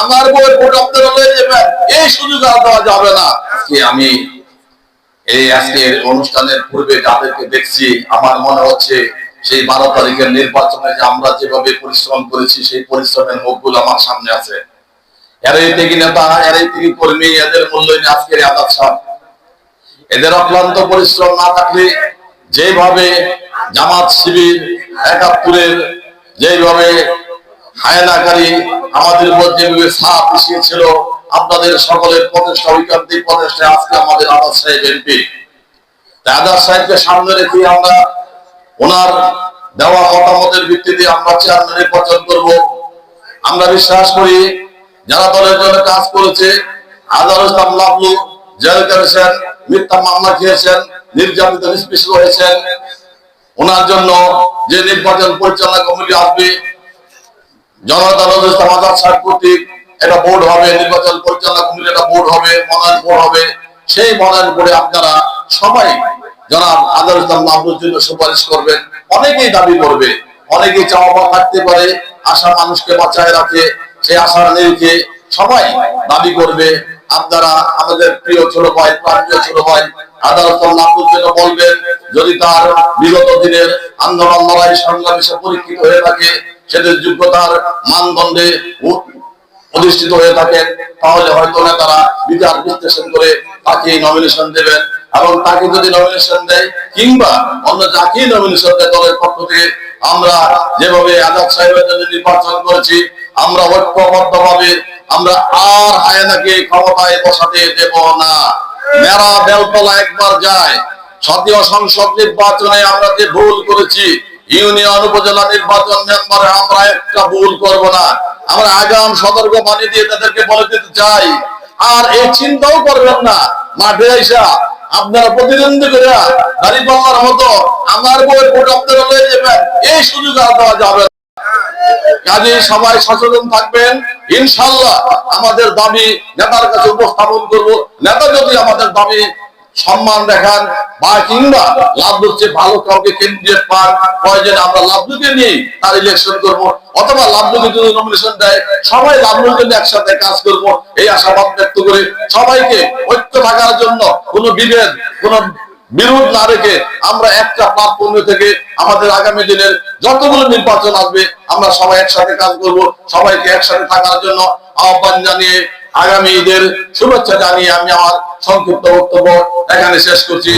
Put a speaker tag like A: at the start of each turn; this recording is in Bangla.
A: আমার বই ভোট আপনারা লয়ে যাবেন, এই সুযোগ আর দেওয়া যাবে না। আমি এই আজকের অনুষ্ঠানের পূর্বে যাদেরকে দেখছি, আমার মনে হচ্ছে সেই 12 তারিখের নির্বাচনে যে আমরা যেভাবে পরিশ্রম করেছি, সেই পরিশ্রমের মুখগুলো আমার সামনে আছে। এরাই থেকে নেতা, এরাই থেকে কর্মী, এদের মূল্যায়ন আজকের আজাদ সাহেব। এদের অক্লান্ত পরিশ্রম না থাকলে যেভাবে জামাত শিবির 71-এর যেভাবে হায়নাকারী আমাদের উপর যেভাবে ছাপ মিশিয়েছিল, আপনাদের সকলের প্রচেষ্টা, ঐকান্তিক প্রচেষ্টায় আজকে আমাদের আজাদ সাহেব এমপি। আজাদ সাহেবকে সামনে রেখে আমরা ওনার দেওয়া মতামতের ভিত্তিতে আমরা চেয়ারম্যান নির্বাচন করব। আমরা বিশ্বাস করি যারা দলের জন্য কাজ করেছে, আজহারুল ইসলাম লাবলু জেল করেছেন, মিথ্যা মামলা খেয়েছেন, নির্যাতিত নিষ্পেষিত হয়েছেন, ওনার জন্য যে নির্বাচন পরিচালনা কমিটি আসবে, জনতা ইসলাম আজাদ সাহেব কর্তৃক একটা বোর্ড হবে, নির্বাচন পরিচালনা কমিটি একটা বোর্ড হবে, মনোনয়ন বোর্ড হবে। সেই মনোনয়ন বোর্ডে আপনারা সবাই জনাব আজহারুল ইসলাম লাবলুর জন্য সুপারিশ করবেন। অনেকেই দাবি করবে, অনেকেই চাওয়া থাকতে পারে, আশা মানুষকে বাঁচায় রাখে, সেই আশার নিরিখে সবাই দাবি করবে। আপনারা আমাদের প্রিয় ছোট ভাই, প্রাণীয় ছোট ভাই আজহারুল ইসলাম লাবলুর জন্য বলবেন, যদি তার বিগত দিনের আন্দোলন লড়াই সংগ্রামে পরীক্ষিত হয়ে থাকে, সেদের যোগ্যতার মানদণ্ডে প্রতিষ্ঠিত হয়ে থাকেন, তাহলে হয়তো না তারা বিচার বিশ্লেষণ করে তাকে নমিনেশন দেবেন। এবং তাকে যদি নমিনেশন দেয় কিংবা অন্য যাকে নমিনেশন দেয় দলের পক্ষ থেকে, আমরা যেভাবে আজাদ সাহেবের জন্য নির্বাচন করেছি, আমরা ঐক্যবদ্ধভাবে আমরা আর হায়নাকে ক্ষমতায় বসাতে দেব না। মেরা বেলতলা একবার যায়, জাতীয় সংসদ নির্বাচনে আমরা যে ভুল করেছি, ইউনিয়ন উপজেলা নির্বাচন মেম্বারে আমরা একটা ভুল করব না। আমরা আগাম সতর্ক বাণী দিয়ে তাদেরকে বলে দিতে চাই, আর এই চিন্তাও করবেন না মাঠে আইসা আপনারা প্রতিদ্বন্দ্বী করে দাঁড়িপাল্লার মতো আমার বইয়ের ভোট আপনারা লয়ে যাবেন, এই সুযোগ আর দেওয়া যাবে না। কাজে সবাই সচেতন থাকবেন। ইনশাআল্লাহ আমাদের দাবি নেতার কাছে উপস্থাপন করব। নেতা যদি আমাদের দাবি সম্মান দেখান বা কিংবা লাভলুর চেয়ে ভালো কাউকে ক্যান্ডিডেট পান, প্রয়োজনে আমরা লাভলুকে নিয়ে তার ইলেকশন করব, অথবা লাভলুকে যদি নমিনেশন দেয় সবাই লাভলুর জন্য একসাথে কাজ করব, এই আশাবাদ ব্যক্ত করে সবাইকে ঐক্য থাকার জন্য কোনো বিভেদ, কোনো বিরোধ না রেখে আমরা একটা প্ল্যাটফর্মে থেকে আমাদের আগামী দিনের যতগুলো নির্বাচন আসবে আমরা সবাই একসাথে কাজ করব। সবাইকে একসাথে থাকার জন্য আহ্বান জানিয়ে আগামী ঈদের শুভেচ্ছা জানিয়ে আমি আমার সংক্ষিপ্ত বক্তব্য এখানে শেষ করছি।